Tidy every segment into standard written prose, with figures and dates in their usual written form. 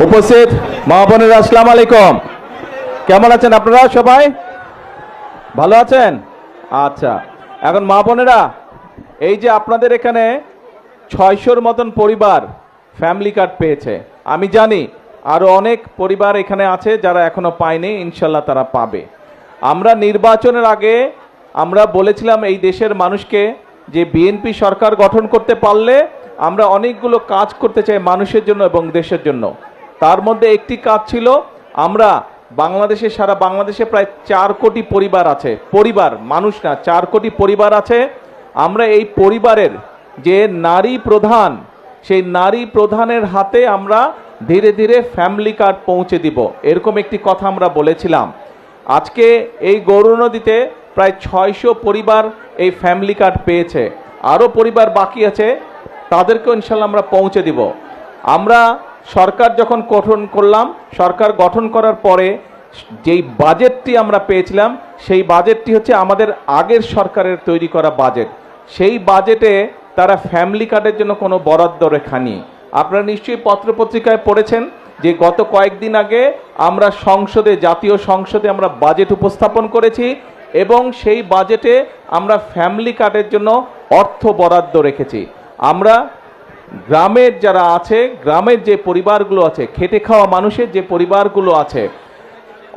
উপস্থিত মা বোনেরা আসসালামু আলাইকুম। কেমন আছেন আপনারা? সবাই ভালো আছেন? আচ্ছা, এখন মা বোনেরা, এই যে আপনাদের এখানে 600-র মতন পরিবার ফ্যামিলি কার্ড পেয়েছে। আমি জানি আরো অনেক পরিবার এখানে আছে যারা এখনো পায়নি, ইনশাল্লাহ তারা পাবে। আমরা নির্বাচনের আগে আমরা বলেছিলাম এই দেশের মানুষকে যে বিএনপি সরকার গঠন করতে পারলে আমরা অনেকগুলো কাজ করতে চাই মানুষের জন্য এবং দেশের জন্য। তার মধ্যে একটি কাজ ছিল, আমরা বাংলাদেশে, সারা বাংলাদেশে প্রায় 4 কোটি পরিবার আছে, পরিবার মানুষ না, 4 কোটি পরিবার আছে। আমরা এই পরিবারের যে নারী প্রধান, সেই নারী প্রধানের হাতে আমরা ধীরে ধীরে ফ্যামিলি কার্ড পৌঁছে দিব, এরকম একটি কথা আমরা বলেছিলাম। আজকে এই গৌরনদীতে প্রায় 600 পরিবার এই ফ্যামিলি কার্ড পেয়েছে। আরও পরিবার বাকি আছে, তাদেরকেও ইনশাল্লাহ আমরা পৌঁছে দিব। আমরা সরকার যখন গঠন করলাম, সরকার গঠন করার পরে যেই বাজেটটি আমরা পেয়েছিলাম, সেই বাজেটটি হচ্ছে আমাদের আগের সরকারের তৈরি করা বাজেট। সেই বাজেটে তারা ফ্যামিলি কার্ডের জন্য কোনো বরাদ্দ রেখা নেই। আপনারা নিশ্চয়ই পত্রপত্রিকায় পড়েছেন যে গত কয়েকদিন আগে আমরা সংসদে, জাতীয় সংসদে আমরা বাজেট উপস্থাপন করেছি এবং সেই বাজেটে আমরা ফ্যামিলি কার্ডের জন্য অর্থ বরাদ্দ রেখেছি। আমরা গ্রামের যারা আছে, গ্রামের যে পরিবারগুলো আছে, খেটে খাওয়া মানুষের যে পরিবারগুলো আছে,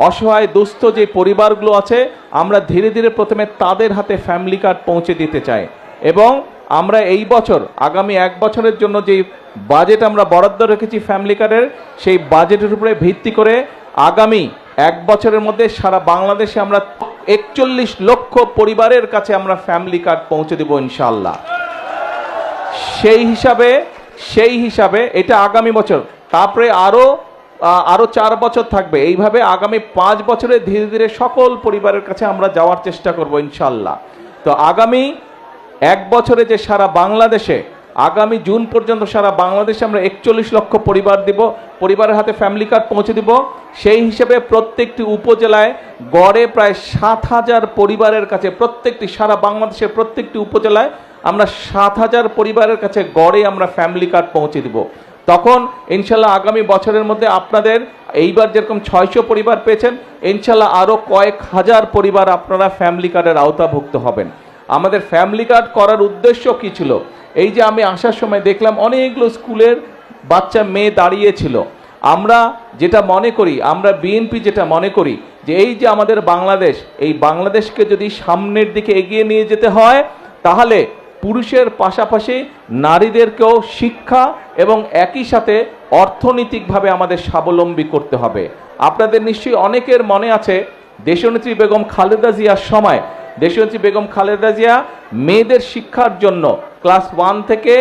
অসহায় দুস্থ যে পরিবারগুলো আছে, আমরা ধীরে ধীরে প্রথমে তাদের হাতে ফ্যামিলি কার্ড পৌঁছে দিতে চাই। এবং আমরা এই বছর, আগামী 1 বছরের জন্য যে বাজেট আমরা বরাদ্দ রেখেছি ফ্যামিলি কার্ডের, সেই বাজেটের উপরে ভিত্তি করে আগামী 1 বছরের মধ্যে সারা বাংলাদেশে আমরা 41 লক্ষ পরিবারের কাছে আমরা ফ্যামিলি কার্ড পৌঁছে দেব ইনশাআল্লাহ। সেই হিসাবে এটা আগামী বছর, তারপরে আরো 4 বছর থাকবে। এইভাবে আগামী 5 বছরে ধীরে ধীরে সকল পরিবারের কাছে আমরা যাওয়ার চেষ্টা করব ইনশাআল্লাহ। তো আগামী 1 বছরে যে সারা বাংলাদেশে, আগামী জুন পর্যন্ত সারা বাংলাদেশে আমরা 41 লক্ষ পরিবার দিব, পরিবারের হাতে ফ্যামিলি কার্ড পৌঁছে দিব। সেই হিসেবে প্রত্যেকটি উপজেলায় গড়ে প্রায় 7,000 পরিবারের কাছে, প্রত্যেকটি সারা বাংলাদেশের প্রত্যেকটি উপজেলায় আমরা 7,000 পরিবারের কাছে গড়ে আমরা ফ্যামিলি কার্ড পৌঁছে দিব। তখন ইনশাল্লাহ আগামী বছরের মধ্যে আপনাদের এইবার যেরকম 600 পরিবার পেয়েছেন, ইনশাল্লাহ আরও কয়েক হাজার পরিবার আপনারা ফ্যামিলি কার্ডের আওতাভুক্ত হবেন। আমাদের ফ্যামিলি কার্ড করার উদ্দেশ্য কী ছিল? এই যে আমি আসার সময় দেখলাম অনেকগুলো স্কুলের বাচ্চা মেয়ে দাঁড়িয়েছিল। আমরা যেটা মনে করি, আমরা বিএনপি যেটা মনে করি যে এই যে আমাদের বাংলাদেশ, এই বাংলাদেশকে যদি সামনের দিকে এগিয়ে নিয়ে যেতে হয়, তাহলে পুরুষের পাশাপাশি নারীদেরকেও শিক্ষা এবং একই সাথে অর্থনৈতিকভাবে আমাদের স্বাবলম্বী করতে হবে। আপনাদের নিশ্চয়ই অনেকের মনে আছে, দেশনেত্রী বেগম খালেদা জিয়ার সময় দেশনেত্রী বেগম খালেদা জিয়া মেয়েদের শিক্ষার জন্য ক্লাস 1 থেকে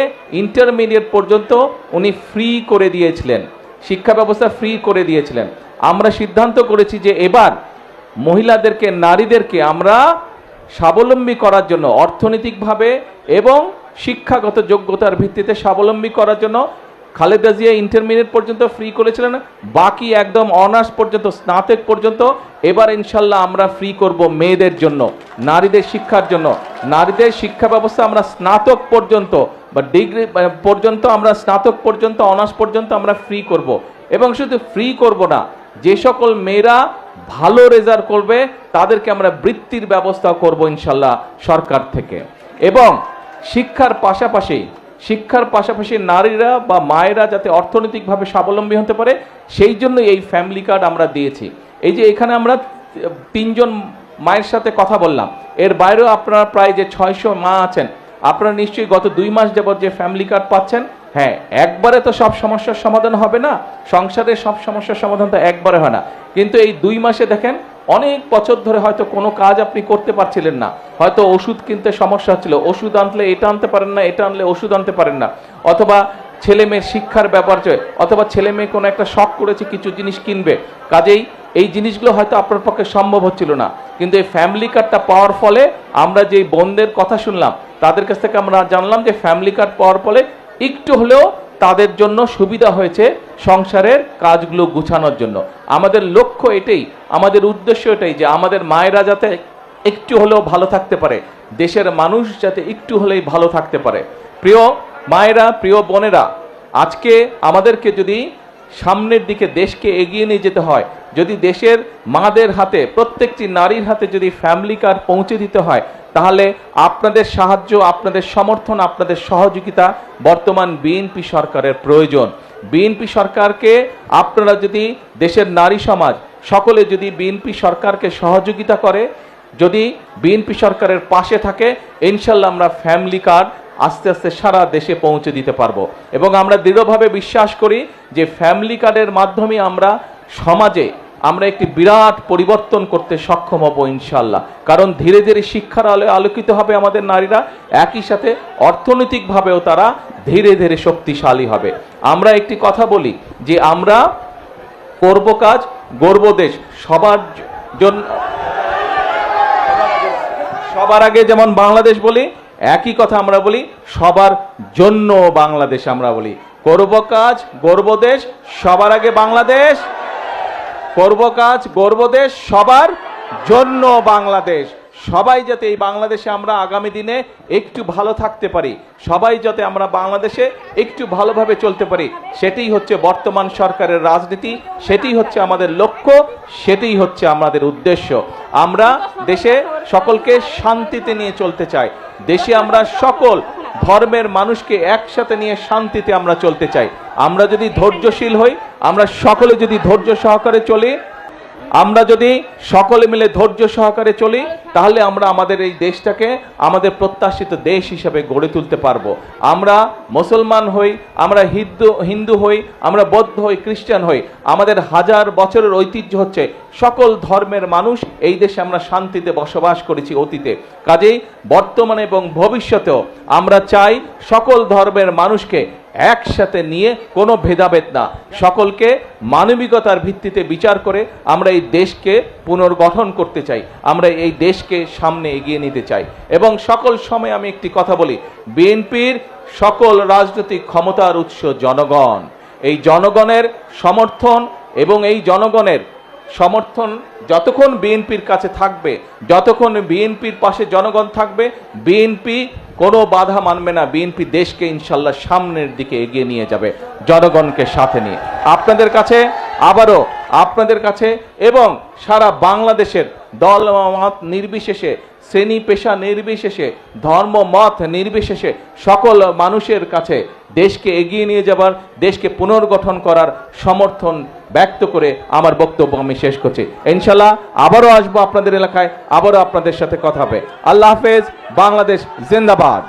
ইন্টারমিডিয়েট পর্যন্ত উনি ফ্রি করে দিয়েছিলেন, শিক্ষা ব্যবস্থা ফ্রি করে দিয়েছিলেন। আমরা সিদ্ধান্ত করেছি যে এবার মহিলাদেরকে, নারীদেরকে আমরা স্বাবলম্বী করার জন্য, অর্থনৈতিকভাবে এবং শিক্ষাগত যোগ্যতার ভিত্তিতে স্বাবলম্বী করার জন্য খালেদা জিয়া ইন্টারমিডিয়েট পর্যন্ত ফ্রি করেছিলেন, বাকি একদম অনার্স পর্যন্ত, স্নাতক পর্যন্ত এবার ইনশাল্লাহ আমরা ফ্রি করব মেয়েদের জন্য, নারীদের শিক্ষার জন্য। নারীদের শিক্ষা ব্যবস্থা আমরা স্নাতক পর্যন্ত বা ডিগ্রি পর্যন্ত, আমরা স্নাতক পর্যন্ত, অনার্স পর্যন্ত আমরা ফ্রি করব। এবং শুধু ফ্রি করব না, যে সকল মেয়েরা ভালো রেজাল্ট করবে তাদেরকে আমরা বৃত্তির ব্যবস্থা করব ইনশাল্লাহ সরকার থেকে। এবং শিক্ষার পাশাপাশি নারীরা বা মায়েরা যাতে অর্থনৈতিকভাবে স্বাবলম্বী হতে পারে, সেই জন্য এই ফ্যামিলি কার্ড আমরা দিয়েছি। এই যে এখানে আমরা 3 জন মায়ের সাথে কথা বললাম, এর বাইরেও আপনারা প্রায় যে 600 মা আছেন, আপনারা নিশ্চয়ই গত 2 মাস যাবত যে ফ্যামিলি কার্ড পাচ্ছেন। হ্যাঁ, একবারে তো সব সমস্যার সমাধান হবে না, সংসারের সব সমস্যার সমাধান তো একবারে হয় না, কিন্তু এই 2 মাসে দেখেন অনেক বছর ধরে হয়তো কোনো কাজ আপনি করতে পারছিলেন না, হয়তো ওষুধ কিনতে সমস্যা হচ্ছিল, ওষুধ আনলে এটা আনতে পারেন না, এটা আনলে ওষুধ আনতে পারেন না, অথবা ছেলে মেয়ের শিক্ষার ব্যাপার চলে, অথবা ছেলে মেয়ে কোনো একটা শখ করেছে কিছু জিনিস কিনবে, কাজেই এই জিনিসগুলো হয়তো আপনার পক্ষে সম্ভব হচ্ছিল না। কিন্তু এই ফ্যামিলি কার্ডটা পাওয়ার ফলে আমরা যেই বোনদের কথা শুনলাম, তাদের কাছ থেকে আমরা জানলাম যে ফ্যামিলি কার্ড পাওয়ার ফলে একটু হলেও তাদের জন্য সুবিধা হয়েছে সংসারের কাজগুলো গুছানোর জন্য। আমাদের লক্ষ্য এটাই, আমাদের উদ্দেশ্য এটাই যে আমাদের মায়েরা যাতে একটু হলেও ভালো থাকতে পারে, দেশের মানুষ যাতে একটু হলেই ভালো থাকতে পারে। প্রিয় মায়েরা, প্রিয় বোনেরা, আজকে আমাদেরকে যদি সামনের দিকে দেশকে এগিয়ে নিয়ে যেতে হয়, যদি দেশের মাদের হাতে, প্রত্যেকটি নারীর হাতে যদি ফ্যামিলি কার্ড পৌঁছে দিতে হয়, তাহলে আপনাদের সাহায্য, আপনাদের সমর্থন, আপনাদের সহযোগিতা বর্তমান বিএনপি সরকারের প্রয়োজন। বিএনপি সরকারকে আপনারা যদি, দেশের নারী সমাজ সকলে যদি বিএনপি সরকারকে সহযোগিতা করে, যদি বিএনপি সরকারের পাশে থাকে, ইনশাল্লাহ আমরা ফ্যামিলি কার্ড আস্তে আস্তে সারা দেশে পৌঁছে দিতে পারবো। এবং আমরা দৃঢ়ভাবে বিশ্বাস করি যে ফ্যামিলি কার্ডের মাধ্যমে আমরা সমাজে আমরা একটি বিরাট পরিবর্তন করতে সক্ষম হব ইনশাল্লাহ। কারণ ধীরে ধীরে শিক্ষার আলোয় আলোকিত হবে আমাদের নারীরা, একই সাথে অর্থনৈতিকভাবেও তারা ধীরে ধীরে শক্তিশালী হবে। আমরা একটি কথা বলি যে আমরা করব কাজ, গর্ব দেশ, সবার জন্য, সবার আগে যেমন বাংলাদেশ বলি, একই কথা আমরা বলি সবার জন্য বাংলাদেশ। আমরা বলি করব কাজ, গর্ব দেশ, সবার আগে বাংলাদেশ। করব কাজ, গর্ব দেশ, সবার জন্য বাংলাদেশ। সবাই যাতে এই বাংলাদেশে আমরা আগামী দিনে একটু ভালো থাকতে পারি, সবাই যাতে আমরা বাংলাদেশে একটু ভালোভাবে চলতে পারি, সেটাই হচ্ছে বর্তমান সরকারের রাজনীতি, সেটাই হচ্ছে আমাদের লক্ষ্য, সেটাই হচ্ছে আমাদের উদ্দেশ্য। আমরা দেশে সকলকে শান্তিতে নিয়ে চলতে চাই, দেশে আমরা সকল ধর্মের মানুষকে একসাথে নিয়ে শান্তিতে আমরা চলতে চাই। আমরা যদি ধৈর্যশীল হই, আমরা সকলে যদি ধৈর্য সহকারে চলি, আমরা যদি সকলে মিলে ধৈর্য সহকারে চলি, তাহলে আমরা আমাদের এই দেশটাকে আমাদের প্রত্যাশিত দেশ হিসেবে গড়ে তুলতে পারবো। আমরা মুসলমান হই, আমরা হিন্দু হই, আমরা বৌদ্ধ হই, খ্রিস্টান হই, আমাদের হাজার বছরের ঐতিহ্য হচ্ছে সকল ধর্মের মানুষ এই দেশে আমরা শান্তিতে বসবাস করেছি অতীতে। কাজেই বর্তমানে এবং ভবিষ্যতেও আমরা চাই সকল ধর্মের মানুষকে একসাথে নিয়ে, কোনো ভেদাভেদ না, সকলকে মানবিকতার ভিত্তিতে বিচার করে আমরা এই দেশকে পুনর্গঠন করতে চাই, আমরা এই দেশকে সামনে এগিয়ে নিতে চাই। এবং সকল সময় আমি একটি কথা বলি, বিএনপির সকল রাজনৈতিক ক্ষমতার উৎস জনগণ। এই জনগণের সমর্থন এবং এই জনগণের সমর্থন যতক্ষণ বিএনপির কাছে থাকবে, যতক্ষণ বিএনপির পাশে জনগণ থাকবে, বিএনপি কোনো বাধা মানবে না। বিএনপি দেশকে ইনশাল্লাহ সামনের দিকে এগিয়ে নিয়ে যাবে জনগণকে সাথে নিয়ে। আপনাদের কাছে আবারও, আপনাদের কাছে এবং সারা বাংলাদেশের দল মত নির্বিশেষে, শ্রেণী পেশা নির্বিশেষে, ধর্ম মত নির্বিশেষে সকল মানুষের কাছে দেশকে এগিয়ে নিয়ে যাবার, দেশকে পুনর্গঠন করার সমর্থন ব্যক্ত করে আমার বক্তব্য আমি শেষ করছি। ইনশাল্লাহ আবারও আসবো আপনাদের এলাকায়, আবারও আপনাদের সাথে কথা হবে। আল্লাহ হাফেজ। বাংলাদেশ জিন্দাবাদ।